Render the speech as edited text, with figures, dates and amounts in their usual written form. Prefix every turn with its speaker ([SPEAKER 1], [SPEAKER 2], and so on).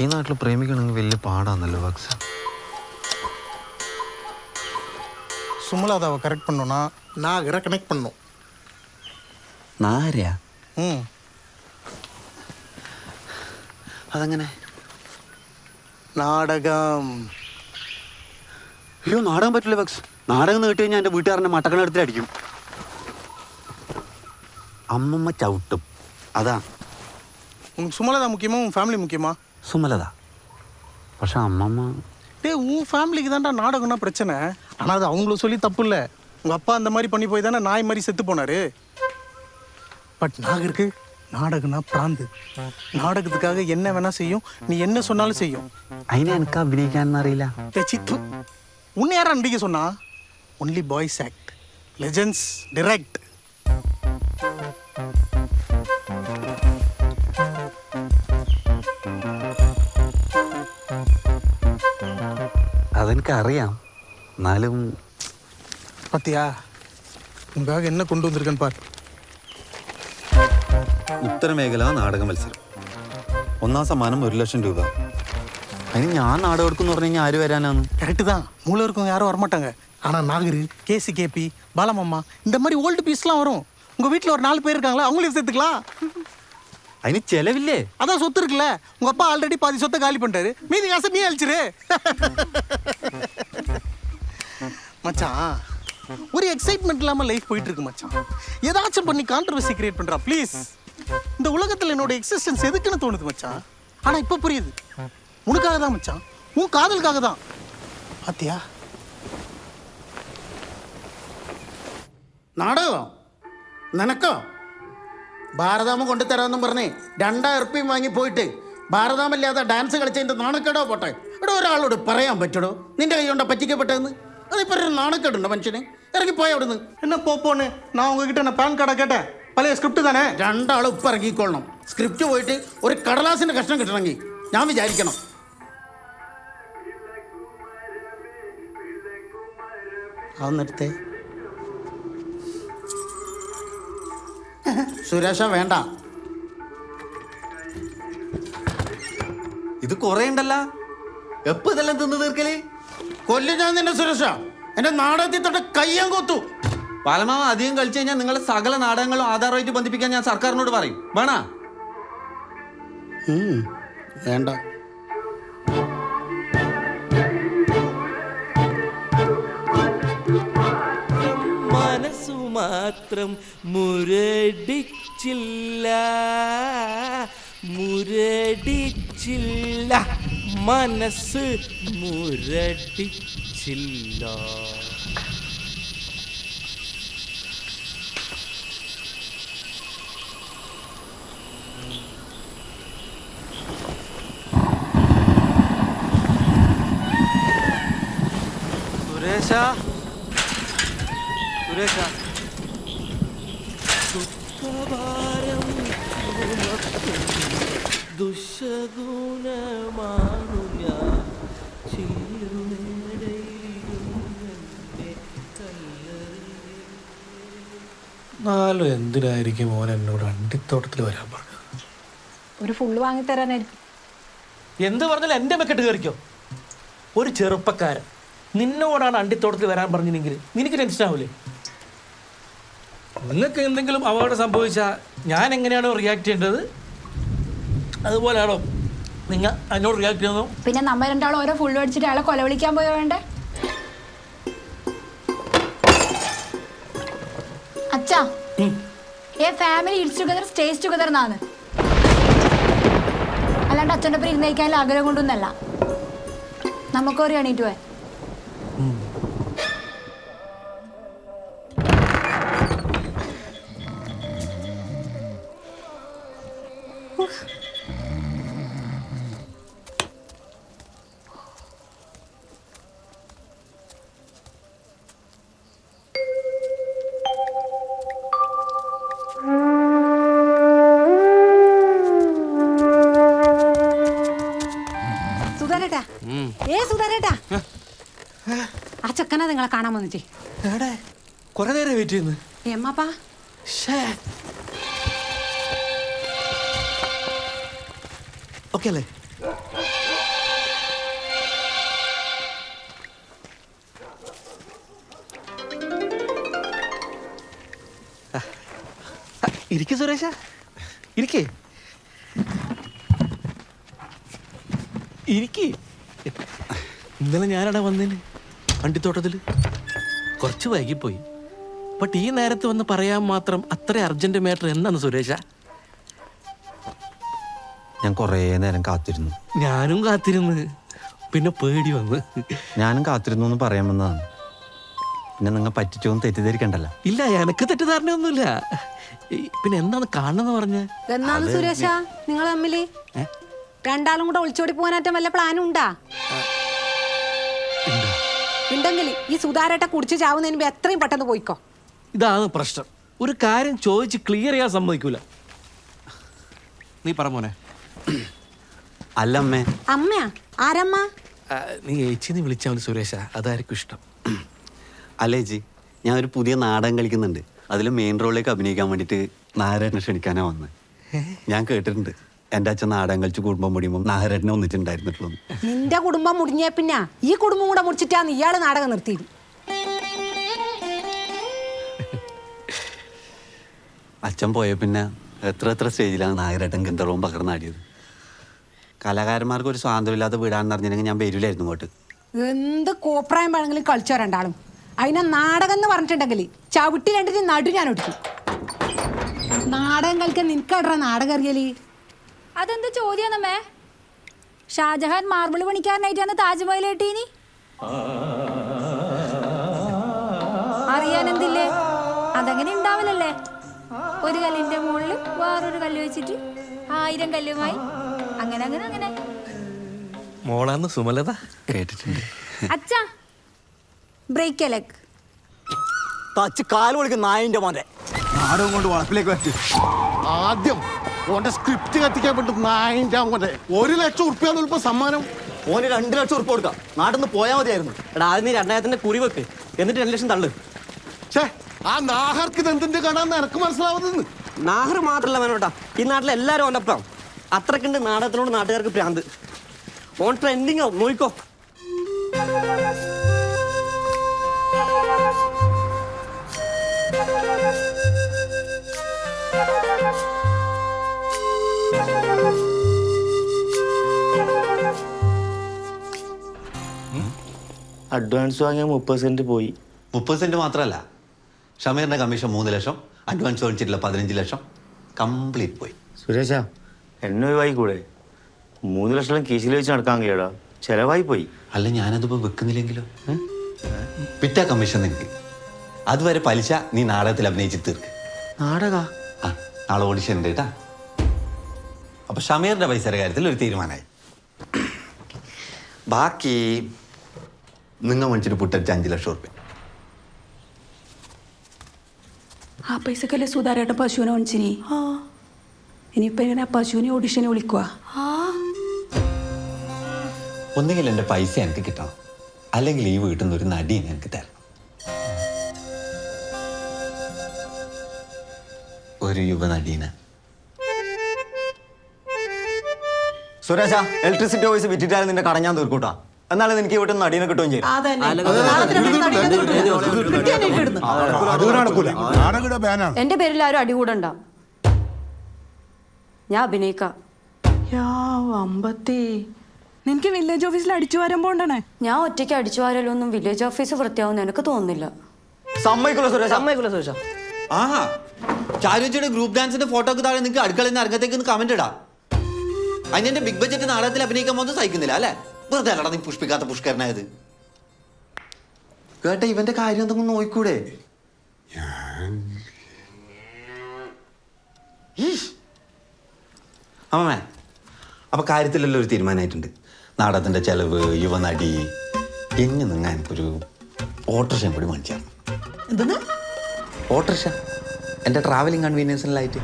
[SPEAKER 1] ഈ നാട്ടിൽ പ്രേമിക്കണമെങ്കിൽ വലിയ പാടാന്നല്ലോ വക്സ.
[SPEAKER 2] சுமலாதாவை கரெக்ட் பண்ணோன்னா நாகரை கனெக்ட் பண்ணோம்.
[SPEAKER 1] നാരയാ?
[SPEAKER 2] ம்
[SPEAKER 1] അതെങ്ങനെ?
[SPEAKER 2] നാടകം.
[SPEAKER 1] അയ്യോ, നാടകം പറ്റില്ല വക്സ്. നാടകം കേട്ട് കഴിഞ്ഞാൽ എൻ്റെ വീട്ടുകാരനെ മട്ടക്കണെടുത്തിലടിക്കും. അമ്മമ്മ ചവിട്ടും. അതാ.
[SPEAKER 2] உனக்கு சுமலதா முக்கியமா உன் ஃபேமிலி முக்கியமா?
[SPEAKER 1] സുമലത. പക്ഷെ அம்மம்மா
[SPEAKER 2] உன் ஃபேமிலிக்கு தான்டா நாடகம்னா பிரச்சனை. ஆனால் அது அவங்களும் சொல்லி தப்பு இல்லை. உங்கள் அப்பா அந்த மாதிரி பண்ணி போய் தானே நாய் மாதிரி செத்து போனார். பட் நாகருக்கு நாடகம்னா பிராந்து. நாடகத்துக்காக என்ன வேணால் செய்யும், நீ என்ன சொன்னாலும் செய்யும்.
[SPEAKER 1] അതിനെ എനിക്ക് അഭിനയിക്കാനൊന്നും അറിയില്ല.
[SPEAKER 2] சித்து உன்னை யாரா நடிக்க சொன்னா? Only boys act, legends direct.
[SPEAKER 1] അതെനിക്കറിയാം. എന്നാലും
[SPEAKER 2] பாத்தியா உங்களுக்காக என்ன கொண்டு வந்திருக்கேன்னு பாரு.
[SPEAKER 1] ഉത്തരമേഖല നാടക മത്സരം. ഒന്നാം സമ്മാനം 1,00,000 രൂപ. അതിന് ഞാൻ നാടകം എടുക്കുമെന്ന് പറഞ്ഞു കഴിഞ്ഞാൽ ആര് വരാനാണ്?
[SPEAKER 2] கரெக்டு தான். மூளை இருக்கவங்க யாரும் வரமாட்டாங்க. ஆனால் நாகரு, கேசி, பாலமம்மா இந்த மாதிரி ஓல்டு பீஸ்லாம் வரும். உங்கள் வீட்டில் ஒரு 4 பேர் இருக்காங்களா, அவங்களையும் சேர்த்துக்கலாம்.
[SPEAKER 1] അതിന് ചെലവില്ലേ?
[SPEAKER 2] அதான் சொத்து இருக்குல்ல. உங்கள் அப்பா ஆல்ரெடி பாதி சொத்தை காலி பண்ணிட்டாரு. மீதி காசை நீ அழிச்சிரு. மச்சான், ஒரு எக்ஸைட்மெண்ட் இல்லாமல் லைஃப் போயிட்டு இருக்கு மச்சான். ஏதாச்சும் பண்ணி கான்ட்ரவர்சி கிரியேட் பண்ணுறா ப்ளீஸ். இந்த உலகத்தில் என்னோட எக்ஸிஸ்டன்ஸ் எதுக்குன்னு தோணுது மச்சான். ஆனால் இப்போ புரியுது. உனக்காக தான் மச்சான், உன் காதலுக்காக தான். பாத்தியா?
[SPEAKER 3] നാടകമോ നിനക്കോ? ഭാരതാമ കൊണ്ടുതരാമെന്നും പറഞ്ഞേ 2000 ഉറുപ്പിയും വാങ്ങി പോയിട്ട് ഭാരതാമല്ലാതെ ഡാൻസ് കളിച്ചതിൻ്റെ നാണക്കേടോ പോട്ടെ. ഇവിടെ ഒരാളോട് പറയാൻ പറ്റടോ നിന്റെ കൈ കൊണ്ടാ പറ്റിക്കപ്പെട്ടതെന്ന്? അതിപ്പോൾ ഒരു നാണക്കേടുണ്ടോ മനുഷ്യന്? ഇറങ്ങിപ്പോയി അവിടുന്ന്.
[SPEAKER 2] என்ன போன்னு நான் உங்ககிட்ட நான் பேன் கார்டை கேட்டேன். பழைய ஸ்கிரிப்ட் தானே.
[SPEAKER 3] രണ്ടാളും ഇപ്പം ഇറങ്ങിക്കൊള്ളണം. സ്ക്രിപ്റ്റ് പോയിട്ട് ഒരു കടലാസിൻ്റെ കഷ്ണം കിട്ടണമെങ്കിൽ ഞാൻ വിചാരിക്കണം. അതൊന്നെടുത്തേ. സുരേഷ വേണ്ട.
[SPEAKER 1] ഇത് കുറേ ഉണ്ടല്ല. എപ്പോ ഇതെല്ലാം തിന്നു തീർക്കല്?
[SPEAKER 3] കൊല്ലു ഞാൻ നിന്നെ സുരേഷ. എൻ്റെ നാടകത്തിൽ തൊട്ട് കയ്യാൻ കൊത്തു.
[SPEAKER 1] പാലമാവ അധികം കളിച്ചു കഴിഞ്ഞാൽ നിങ്ങളുടെ സകല നാടകങ്ങളും ആധാരമായിട്ട് ബന്ധിപ്പിക്കാൻ ഞാൻ സർക്കാരിനോട് പറയും. വേണ?
[SPEAKER 3] വേണ്ട.
[SPEAKER 4] മനസ്സു മാത്രം മുരടിച്ചില്ല, മനസ്സ് മുരടിച്ചില്ല.
[SPEAKER 1] സുരേഷ,
[SPEAKER 4] ദുഃഖഭാരം ദുശഗുണമാണു ഞാൻ
[SPEAKER 2] നാലും എന്തിനായിരിക്കും മോൻ എന്നോട് അണ്ടിത്തോട്ടത്തിൽ വരാൻ പറഞ്ഞത്?
[SPEAKER 5] ഒരു ഫുള്ള് വാങ്ങിത്തരാനായിരിക്കും.
[SPEAKER 6] എന്ത് പറഞ്ഞാലും എൻ്റെ മെക്കെട്ട് കയറിക്കോ. ഒരു ചെറുപ്പക്കാരൻ നിന്നോടാണ് അണ്ടിത്തോട്ടത്തിൽ വരാൻ പറഞ്ഞെങ്കിൽ നിനക്ക് ടെൻഷൻ ആവില്ലേ? നിങ്ങൾക്ക് എന്തെങ്കിലും അപകടം സംഭവിച്ചാൽ ഞാൻ എങ്ങനെയാണോ റിയാക്ട് ചെയ്യേണ്ടത് അതുപോലെയാണോ നിങ്ങൾ അതിനോട് റിയാക്ട് ചെയ്യുന്നു?
[SPEAKER 5] പിന്നെ നമ്മ രണ്ടാളും ഓരോ ഫുള്ള് അടിച്ചിട്ട് അയാളെ കൊല വിളിക്കാൻ പോയോ വേണ്ടേ? അച്ഛാ, a family it's together stays together എന്നാണ്. അല്ലാണ്ട് അച്ഛൻ്റെ ഒപ്പം ഇരുന്നേക്കാനുള്ള ആഗ്രഹം കൊണ്ടൊന്നല്ല. നമുക്കൊരു എണീറ്റ് പോയി. ആ ചെക്കനാ നിങ്ങളെ കാണാൻ വന്നിട്ടേ.
[SPEAKER 6] കുറെ നേരം വെയിറ്റ് ചെയ്യുന്നു.
[SPEAKER 5] ഏമാപ്പാ
[SPEAKER 6] ഓക്കെ അല്ലേ? ഇരിക്കേ സുരേഷ, ഇരിക്കേ ഇരിക്കേ. ഇന്നലെ ഞാനടാ വന്നേന് അണ്ടിത്തോട്ടത്തിൽ. കുറച്ച് വൈകിപ്പോയി. ബട്ട് ഈ നേരത്ത് വന്ന് പറയാൻ മാത്രം അത്ര അർജന്റ് മാറ്റർ എന്നാണ് സുരേഷ?
[SPEAKER 1] ഞാൻ കുറേ നേരം കാത്തിരുന്നു.
[SPEAKER 6] ഞാനും കാത്തിരുന്ന്, പിന്നെ പേടി വന്ന്.
[SPEAKER 1] ഞാനും കാത്തിരുന്നു എന്ന് പറയാൻ വന്നതാണ്. പിന്നെ നിങ്ങൾ പറ്റിച്ചോന്ന് തെറ്റിദ്ധരിക്കണ്ടല്ലോ.
[SPEAKER 6] ഇല്ല, എനക്ക് തെറ്റിദ്ധാരണയൊന്നുമില്ല. പിന്നെ എന്താണ് കാണുന്നെന്ന് പറഞ്ഞ?
[SPEAKER 5] എന്നാണ് സുരേഷ നിങ്ങൾ തമ്മില് രണ്ടാളും കൂടെ ഒളിച്ചോടി പോകാനായിട്ട് വല്ല പ്ലാനും ഉണ്ടാ? ഉണ്ടെങ്കിൽ ഈ സുധാരേട്ട കുടിച്ച് ചാവുന്നതിന് മുമ്പ് എത്രയും പെട്ടെന്ന് പോയിക്കോ.
[SPEAKER 6] ഇതാണ് പ്രശ്നം. ഒരു കാര്യം ചോദിച്ച് ക്ലിയർ ചെയ്യാൻ സമ്മതിക്കൂല. നീ പറ മോനെ.
[SPEAKER 1] അല്ല അമ്മേ.
[SPEAKER 5] അമ്മയാ? ആരമ്മ?
[SPEAKER 6] നീ ഏച്ചിന്ന് വിളിച്ചാൽ മതി സുരേഷ, അതായിരിക്കും ഇഷ്ടം.
[SPEAKER 1] അല്ല ചേച്ചി, ഞാൻ ഒരു പുതിയ നാടകം കളിക്കുന്നുണ്ട്. അതിൽ മെയിൻ റോളിലേക്ക് അഭിനയിക്കാൻ വേണ്ടിയിട്ട് നാഗരേട്ടനെ ക്ഷണിക്കാനാണ് വന്നത്. ഞാൻ കേട്ടിട്ടുണ്ട് എൻ്റെ അച്ഛൻ നാടകം കളിച്ച് കുടുംബം മുടിയുമ്പോൾ നാഗരേട്ടനെ ഒന്നിട്ടുണ്ടായിരുന്നിട്ടുള്ളൂ.
[SPEAKER 5] നിന്റെ കുടുംബം മുടിഞ്ഞ പിന്നെ ഈ കുടുംബം കൂടെ മുടിച്ചിട്ടാണ് ഇയാള് നാടകം നിർത്തിയത്.
[SPEAKER 1] അച്ഛൻ പോയ പിന്നെ എത്ര സ്റ്റേജിലാണ് നാഗരേട്ടൻ ഗന്ധർവം പകർന്നാടിയത്. കലാകാരന്മാർക്ക് ഒരു സ്വാതന്ത്ര്യമില്ലാത്ത വീടാണെന്ന് അറിഞ്ഞിട്ടുണ്ടെങ്കിൽ ഞാൻ വരില്ലായിരുന്നു ഇങ്ങോട്ട്.
[SPEAKER 5] എന്ത് കോപ്രായം വേണമെങ്കിലും കളിച്ചോ രണ്ടാളും. അതിനെ നാടകം എന്ന് പറഞ്ഞിട്ടുണ്ടെങ്കിൽ ചവിട്ടി രണ്ടിന് നടു ഞാൻ ഒടിക്കും. നാടകം കളിക്കാൻ നിനക്കടറ നാടകം അറിയല്?
[SPEAKER 7] അതെന്ത് ചോദ്യാണമ്മേ? ഷാജഹാൻ മാർബിൾ പണിക്കാരനായിട്ടാണ് താജ്മഹൽ കെട്ടീനി. അറിയാനെന്തില്ലേ? അതങ്ങനെ ഉണ്ടാവില്ലല്ലേ? ഒരു കല്ലിന്റെ മുകളിൽ വേറൊരു കല്ല് വെച്ചിട്ട് 1000 കല്ലുമായി അങ്ങനെ അങ്ങനെ അങ്ങനെ.
[SPEAKER 6] മോളാന്ന് സുമലത
[SPEAKER 1] കേട്ടിട്ടുണ്ട്.
[SPEAKER 7] അച്ഛാ ബ്രേക്ക് എലക്ക്
[SPEAKER 8] തച്ച് കാല് വിളിക്കും നായിന്റെ മോനെ. നാടകം കൊണ്ട് വളപ്പിലേക്ക് പറ്റും.
[SPEAKER 3] ആദ്യം ഓന്റെ സ്ക്രിപ്റ്റ് കത്തിക്കാൻ പറ്റും. 1 ലക്ഷം ഉറുപ്പ്യ സമ്മാനം.
[SPEAKER 8] ഓന് 2 ലക്ഷം ഉറുപ്പ് കൊടുക്കാം. നാട്ടിൽ നിന്ന് പോയാൽ മതിയായിരുന്നു. എടാ ആദ്യം നീ 2000-ന്റെ കുറി വെക്ക്, എന്നിട്ട് 2 ലക്ഷം തള്ളു.
[SPEAKER 3] ഛേ, ആ നാഹർക്ക് ഇത് എന്തിന്റെ കാണാന്ന് എനക്ക് മനസ്സിലാവുന്നത്.
[SPEAKER 8] നാഹർ മാത്രല്ല വേണോട്ടാ, ഈ നാട്ടിലെ എല്ലാവരും ഓൻ്റെ ഒപ്പം. അത്രക്കുണ്ട് നാടകത്തിനോട് നാട്ടുകാർക്ക് പ്രാന്ത്. ഓൺ ട്രെൻഡിങ്ങോ നോയിക്കോ.
[SPEAKER 9] അഡ്വാൻസ് വാങ്ങിയ 30 സെന്റ് പോയി.
[SPEAKER 1] 30 സെന്റ് മാത്രമല്ല, ഷമീറിന്റെ കമ്മീഷൻ 3 ലക്ഷം, അഡ്വാൻസ് മേടിച്ചിട്ടുള്ള 15 ലക്ഷം കംപ്ലീറ്റ് പോയി.
[SPEAKER 9] സുരേഷ, എന്നെ ഒഴിവായി കൂടെ? 3 ലക്ഷം കീശിൽ വെച്ച് നടക്കാൻ കഴിയടാ, ചെലവായി പോയി.
[SPEAKER 1] അല്ല, ഞാനതിപ്പോ വെക്കുന്നില്ലെങ്കിലോ? പിറ്റാ കമ്മീഷൻ നിനക്ക്. അതുവരെ പലിശ നീ നാടകത്തിൽ അഭിനയിച്ച് തീർക്ക്.
[SPEAKER 9] നാടക
[SPEAKER 1] ആ, നാളെ ഓഡിഷൻ ഉണ്ട് കേട്ടാ. അപ്പൊ ഷമീറിന്റെ പൈസയുടെ കാര്യത്തിൽ ഒരു തീരുമാനമായി. ബാക്കി നിങ്ങൾ മേടിച്ചിട്ട് പുട്ടടിച്ച് 5 ലക്ഷം ഉറുപ്പ്യ.
[SPEAKER 10] ആ പൈസക്കല്ലേ സുധാരേട്ടൻ പശുവിനെ മേടിച്ചിനി. ഇനിയിപ്പോ ഇങ്ങനെ പശുവിനെ ഓഡിഷന് വിളിക്കുക.
[SPEAKER 1] ഒന്നുകിൽ എൻ്റെ പൈസ എനിക്ക് കിട്ടണം, അല്ലെങ്കിൽ ഈ വീട്ടിൽ നിന്ന് ഒരു നടിയെ എനിക്ക് തരണം. ഒരു യുവനടീന.
[SPEAKER 8] സുരേഷ, ഇലക്ട്രിസിറ്റി ഓഫീസ് വിറ്റിട്ടാലും നിന്റെ കട ഞാൻ തീർക്കൂട്ടാ. എന്നാലും എനിക്ക് വീട്ടിൽ നിന്ന് അടീനെ കിട്ടുകയും ചെയ്യും.
[SPEAKER 7] എന്റെ പേരിൽ ആരും അടികൂടണ്ട. ഞാൻ അഭിനയിക്കാം.
[SPEAKER 10] നിനക്ക് വില്ലേജ് ഓഫീസിൽ അടിച്ചു വരാൻ പോണ്ടേ?
[SPEAKER 7] ഞാൻ ഒറ്റയ്ക്ക് അടിച്ചു വാരലൊന്നും വില്ലേജ് ഓഫീസ് വൃത്തിയാവുന്ന എനിക്ക് തോന്നുന്നില്ല.
[SPEAKER 8] സമ്മതിക്കുള്ള സുരേഷ,
[SPEAKER 6] സമ്മതിക്കില്ല സുരേഷ.
[SPEAKER 1] ആഹാ, ചാരുവച്ചിയുടെ ഗ്രൂപ്പ് ഡാൻസിന്റെ ഫോട്ടോക്ക് താഴെ നിങ്ങൾക്ക് അടുക്കളയിൽ നിന്ന് അരങ്ങത്തേക്ക് ഒന്ന് കമന്റ് ഇടാം. അതിന്റെ ബിഗ് ബഡ്ജറ്റ് നാടകത്തിൽ അഭിനയിക്കാൻ പോകുന്നത് സഹിക്കുന്നില്ല അല്ലേ? വെറുതെ അല്ലടാ നീ പുഷ്പിക്കാത്ത പുഷ്കരനായത്. കേട്ട ഇവന്റെ കാര്യം എന്തെങ്കിലും നോക്കൂടെ? അമ്മേ, അപ്പൊ കാര്യത്തിലെല്ലാം ഒരു തീരുമാനമായിട്ടുണ്ട്. നാടകത്തിന്റെ ചെലവ്, യുവനടി, എങ്ങനെ നിങ്ങൾ എനിക്കൊരു ഓട്ടോറിക്ഷ കൂടി മേടിച്ചാണ്. ഓട്ടോറിക്ഷ എൻ്റെ ട്രാവലിംഗ് കൺവീനിയൻസിലായിട്ട്.